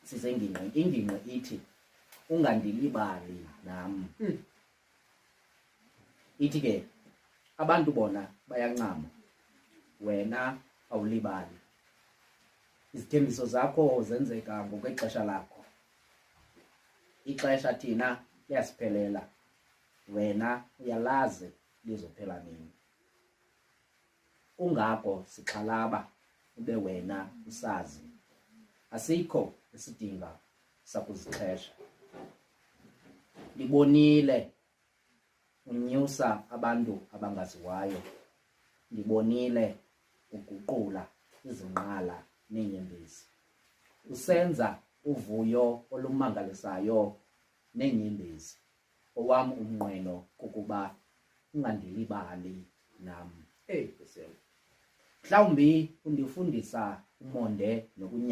sisengingqini ingingqi ithi ungandilibali nam. Ithi ke abantu bona bayancama, wena awulibali. Izithembiso zakho zenzeka ngokwexesha lakho. Ixesha thina liyasiphelela, wena uyalazi lizophela nini. Kungako sixhalaba ube wena usazi. Asikho isidinga sakuzixhesha. Ndibonile unyusa abantu abangaziwayo. Ndibonile uguqula izinqala neenyembezi. Usenza uvuyo olumangalisayo neenyembezi. Owam umnqweno kukuba ungandilibali nam. Mhlawumbi undifundisa umonde nokunyamezela.